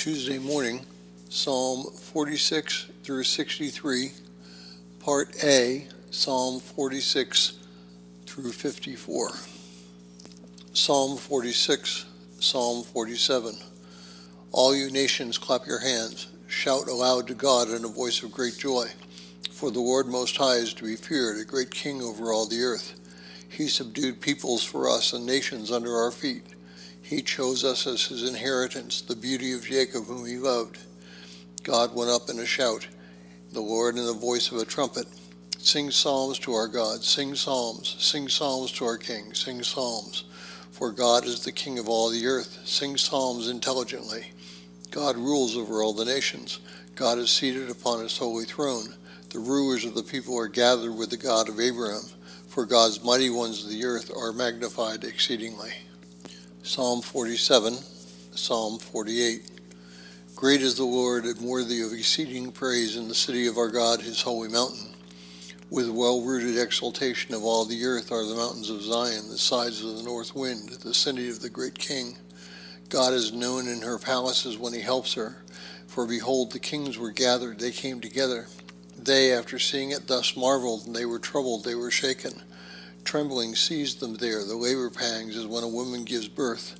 Tuesday morning, Psalm 46 through 63, Part A, Psalm 46 through 54. Psalm 46, Psalm 47. All you nations, clap your hands. Shout aloud to God in a voice of great joy. For the Lord Most High is to be feared, a great King over all the earth. He subdued peoples for us and nations under our feet. He chose us as his inheritance, the beauty of Jacob whom he loved. God went up in a shout, the Lord in the voice of a trumpet. Sing psalms to our God, sing psalms to our King, sing psalms. For God is the King of all the earth, sing psalms intelligently. God rules over all the nations. God is seated upon his holy throne. The rulers of the people are gathered with the God of Abraham, for God's mighty ones of the earth are magnified exceedingly. Psalm 47, Psalm 48. Great is the Lord and worthy of exceeding praise in the city of our God, his holy mountain. With well-rooted exaltation of all the earth are the mountains of Zion, the sides of the north wind, the city of the great King. God is known in her palaces when he helps her. For behold, the kings were gathered, they came together. They, after seeing it, thus marveled, and they were troubled, they were shaken. Trembling seized them there, the labor pangs as when a woman gives birth.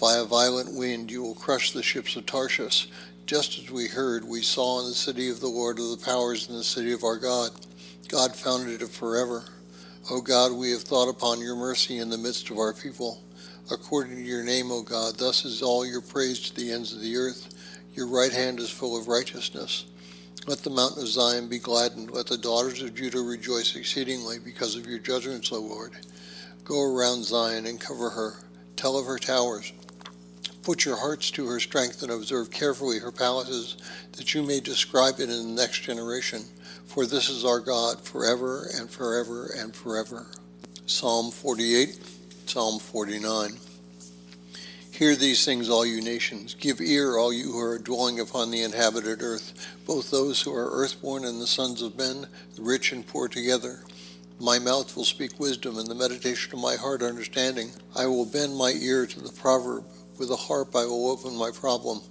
By a violent wind you will crush the ships of Tarshish. Just as we heard, we saw in the city of the Lord of the powers, in the city of our God. God founded it forever. O God, we have thought upon your mercy in the midst of our people. According to your name, O God, thus is all your praise to the ends of the earth. Your right hand is full of righteousness. Let the mountain of Zion be gladdened. Let the daughters of Judah rejoice exceedingly because of your judgments, O Lord. Go around Zion and cover her. Tell of her towers. Put your hearts to her strength and observe carefully her palaces, that you may describe it in the next generation. For this is our God forever and forever and forever. Psalm 48, Psalm 49. Hear these things, all you nations. Give ear, all you who are dwelling upon the inhabited earth, both those who are earthborn and the sons of men, the rich and poor together. My mouth will speak wisdom, and the meditation of my heart understanding. I will bend my ear to the proverb. With a harp I will open my problem.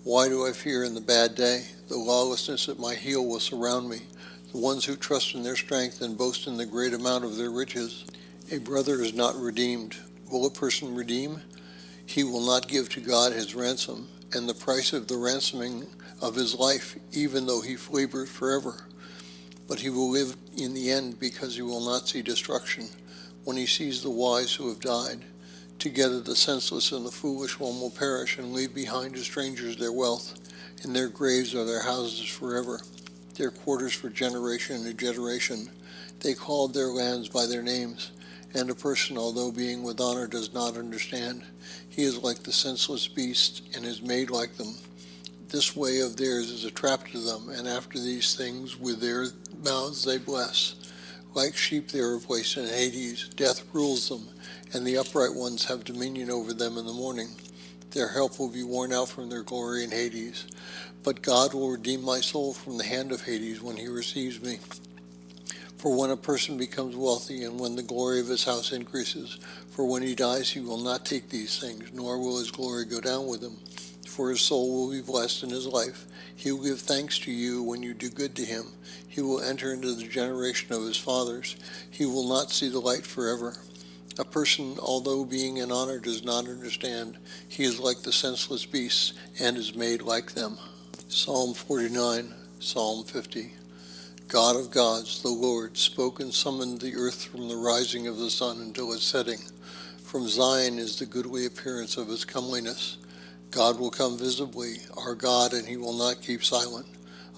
Why do I fear in the bad day? The lawlessness at my heel will surround me. The ones who trust in their strength and boast in the great amount of their riches. A brother is not redeemed. Will a person redeem? He will not give to God his ransom, and the price of the ransoming of his life, even though he labored forever. But he will live in the end, because he will not see destruction, when he sees the wise who have died. Together the senseless and the foolish one will perish, and leave behind to strangers their wealth. In their graves are their houses forever, their quarters for generation and generation. They called their lands by their names, and a person, although being with honor, does not understand. He is like the senseless beast, and is made like them. This way of theirs is a trap to them, and after these things with their mouths they bless. Like sheep they are placed in Hades. Death rules them, and the upright ones have dominion over them in the morning. Their help will be worn out from their glory in Hades. But God will redeem my soul from the hand of Hades when he receives me. For when a person becomes wealthy, and when the glory of his house increases, for when he dies he will not take these things, nor will his glory go down with him. For his soul will be blessed in his life. He will give thanks to you when you do good to him. He will enter into the generation of his fathers. He will not see the light forever. A person, although being in honor, does not understand. He is like the senseless beasts, and is made like them. Psalm 49, Psalm 50. God of gods, the Lord, spoke and summoned the earth from the rising of the sun until its setting. From Zion is the goodly appearance of his comeliness. God will come visibly, our God, and he will not keep silent.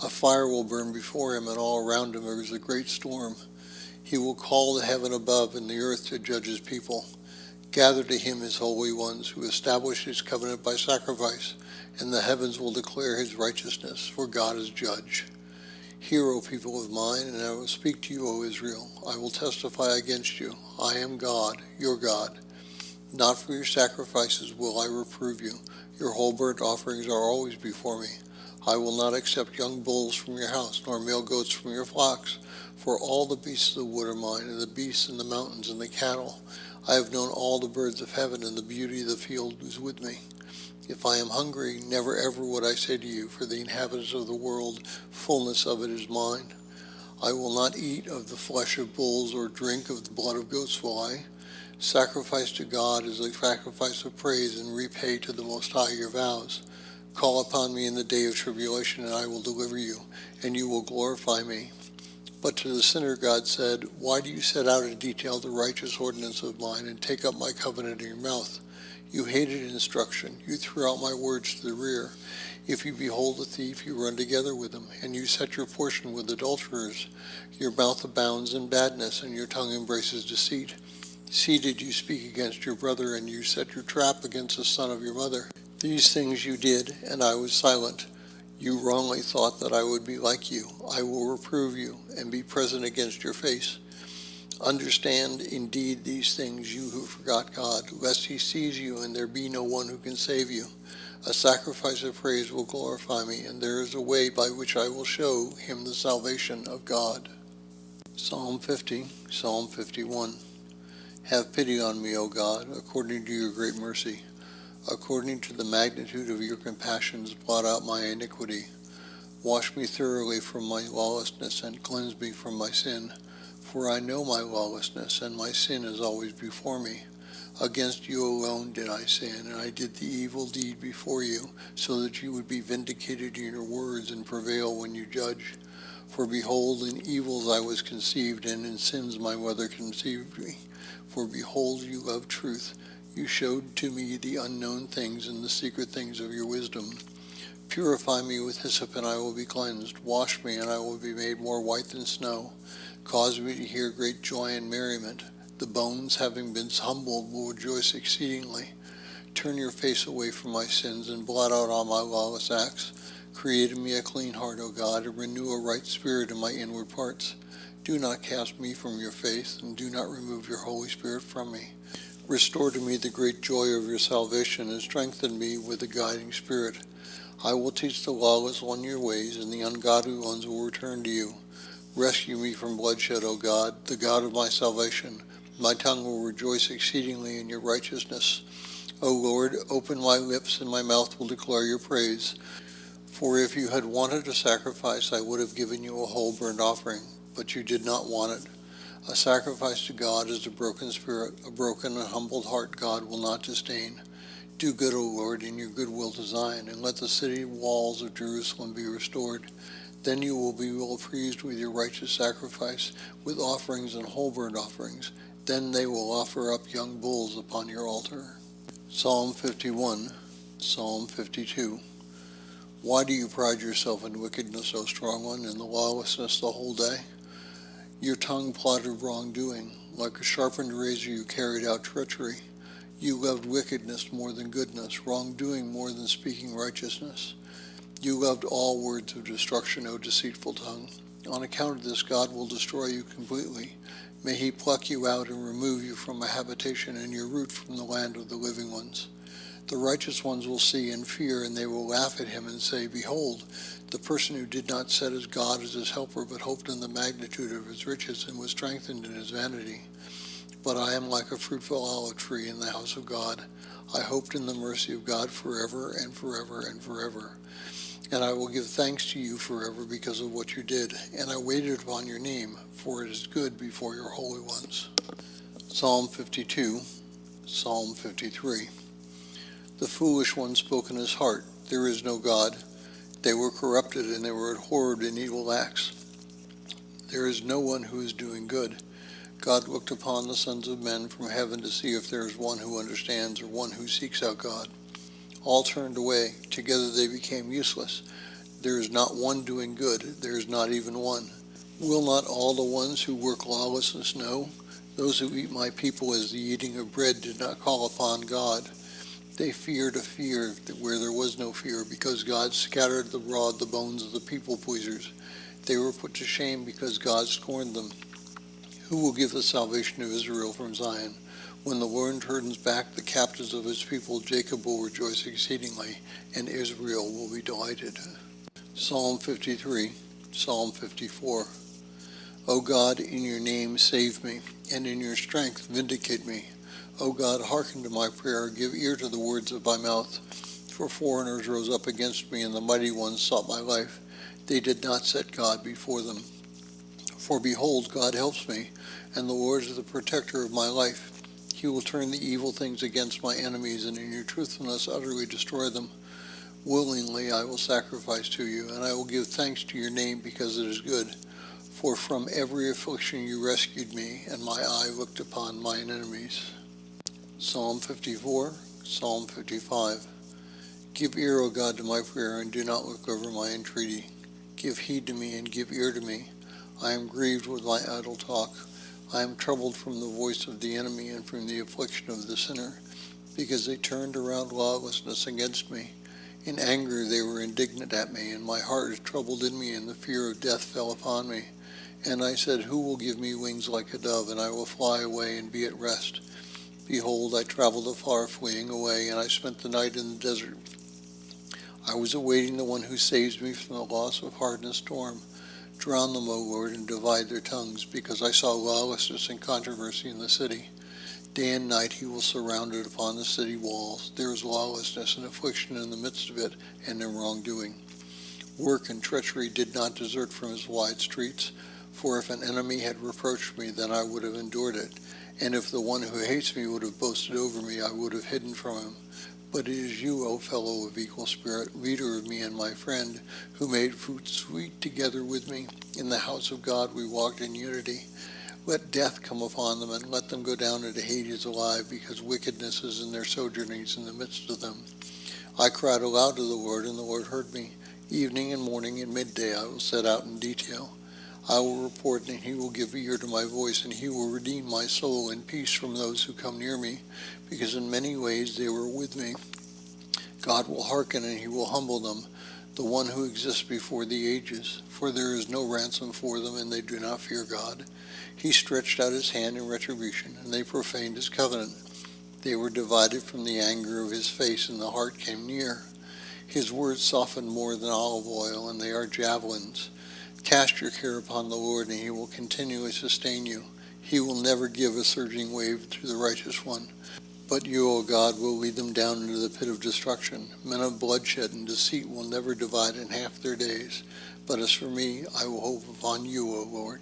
A fire will burn before him, and all around him there is a great storm. He will call the heaven above and the earth to judge his people. Gather to him his holy ones, who establish his covenant by sacrifice, and the heavens will declare his righteousness, for God is judge. Hear, O people of mine, and I will speak to you, O Israel. I will testify against you. I am God, your God. Not for your sacrifices will I reprove you. Your whole burnt offerings are always before me. I will not accept young bulls from your house, nor male goats from your flocks. For all the beasts of the wood are mine, and the beasts in the mountains, and the cattle. I have known all the birds of heaven, and the beauty of the field is with me. If I am hungry, never ever would I say to you, for the inhabitants of the world, fullness of it is mine. I will not eat of the flesh of bulls or drink of the blood of goats will I. Sacrifice to God is a sacrifice of praise, and repay to the Most High your vows. Call upon me in the day of tribulation, and I will deliver you, and you will glorify me. But to the sinner God said, Why do you set out in detail the righteous ordinance of mine, and take up my covenant in your mouth? You hated instruction, you threw out my words to the rear. If you behold a thief, you run together with him, and you set your portion with adulterers. Your mouth abounds in badness, and your tongue embraces deceit. Seated you speak against your brother, and you set your trap against the son of your mother. These things you did, and I was silent. You wrongly thought that I would be like you. I will reprove you, and be present against your face. Understand indeed these things, you who forgot God, lest he seize you, and there be no one who can save you. A sacrifice of praise will glorify me, and there is a way by which I will show him the salvation of God. Psalm 50, Psalm 51. Have pity on me, O God, according to your great mercy. According to the magnitude of your compassions, blot out my iniquity. Wash me thoroughly from my lawlessness, and cleanse me from my sin. For I know my lawlessness, and my sin is always before me. Against you alone did I sin, and I did the evil deed before you, so that you would be vindicated in your words and prevail when you judge. For behold, in evils I was conceived, and in sins my mother conceived me. For behold, you love truth. You showed to me the unknown things and the secret things of your wisdom. Purify me with hyssop, and I will be cleansed. Wash me, and I will be made more white than snow. Cause me to hear great joy and merriment. The bones, having been humbled, will rejoice exceedingly. Turn your face away from my sins, and blot out all my lawless acts. Create in me a clean heart, O God, and renew a right spirit in my inward parts. Do not cast me from your face, and do not remove your Holy Spirit from me. Restore to me the great joy of your salvation, and strengthen me with a guiding spirit. I will teach the lawless one your ways, and the ungodly ones will return to you. Rescue me from bloodshed, O God, the God of my salvation. My tongue will rejoice exceedingly in your righteousness. O Lord, open my lips, and my mouth will declare your praise. For if you had wanted a sacrifice, I would have given you a whole burnt offering, but you did not want it. A sacrifice to God is a broken spirit, a broken and humbled heart God will not disdain. Do good, O Lord, in your goodwill to Zion, and let the city walls of Jerusalem be restored. Then you will be well pleased with your righteous sacrifice, with offerings and whole burnt offerings. Then they will offer up young bulls upon your altar. Psalm 51, Psalm 52. Why do you pride yourself in wickedness, O strong one, and the lawlessness the whole day? Your tongue plotted wrongdoing. Like a sharpened razor you carried out treachery. You loved wickedness more than goodness, wrongdoing more than speaking righteousness. You loved all words of destruction, O deceitful tongue. On account of this, God will destroy you completely. May he pluck you out and remove you from a habitation, and your root from the land of the living ones. The righteous ones will see and fear, and they will laugh at him and say, Behold, the person who did not set his God as his helper, but hoped in the magnitude of his riches, and was strengthened in his vanity. But I am like a fruitful olive tree in the house of God. I hoped in the mercy of God forever and forever and forever. And I will give thanks to you forever because of what you did. And I waited upon your name, for it is good before your holy ones. Psalm 52, Psalm 53. The foolish one spoke in his heart, There is no God. They were corrupted, and they were abhorred in evil acts. There is no one who is doing good. God looked upon the sons of men from heaven to see if there is one who understands or one who seeks out God. All turned away. Together they became useless. There is not one doing good. There is not even one. Will not all the ones who work lawlessness know? Those who eat my people as the eating of bread did not call upon God. They feared a fear where there was no fear, because God scattered abroad the bones of the people pleasers. They were put to shame because God scorned them. Who will give the salvation of Israel from Zion? When the Lord turns back the captives of his people, Jacob will rejoice exceedingly, and Israel will be delighted. Psalm 53, Psalm 54. O God, in your name save me, and in your strength vindicate me. O God, hearken to my prayer, give ear to the words of my mouth. For foreigners rose up against me, and the mighty ones sought my life. They did not set God before them. For behold, God helps me, and the Lord is the protector of my life. He will turn the evil things against my enemies, and in your truthfulness utterly destroy them. Willingly I will sacrifice to you, and I will give thanks to your name, because it is good. For from every affliction you rescued me, and my eye looked upon mine enemies. Psalm 54, Psalm 55. Give ear, O God, to my prayer, and do not look over my entreaty. Give heed to me, and give ear to me. I am grieved with my idle talk. I am troubled from the voice of the enemy, and from the affliction of the sinner, because they turned around lawlessness against me. In anger they were indignant at me, and my heart is troubled in me, and the fear of death fell upon me. And I said, who will give me wings like a dove, and I will fly away and be at rest? Behold, I traveled afar, fleeing away, and I spent the night in the desert. I was awaiting the one who saves me from the loss of heart in a storm. Drown them, O Lord, and divide their tongues, because I saw lawlessness and controversy in the city. Day and night he will surround it upon the city walls. There is lawlessness and affliction in the midst of it, and in wrongdoing. Work and treachery did not desert from his wide streets. For if an enemy had reproached me, then I would have endured it. And if the one who hates me would have boasted over me, I would have hidden from him. But it is you, O fellow of equal spirit, leader of me and my friend, who made food sweet together with me. In the house of God we walked in unity. Let death come upon them, and let them go down into Hades alive, because wickedness is in their sojournings in the midst of them. I cried aloud to the Lord, and the Lord heard me. Evening and morning and midday I will set out in detail. I will report, and he will give ear to my voice, and he will redeem my soul in peace from those who come near me, because in many ways they were with me. God will hearken, and he will humble them, the one who exists before the ages. For there is no ransom for them, and they do not fear God. He stretched out his hand in retribution, and they profaned his covenant. They were divided from the anger of his face, and the heart came near. His words softened more than olive oil, and they are javelins. Cast your care upon the Lord, and he will continually sustain you. He will never give a surging wave to the righteous one. But you, O God, will lead them down into the pit of destruction. Men of bloodshed and deceit will never divide in half their days. But as for me, I will hope upon you, O Lord.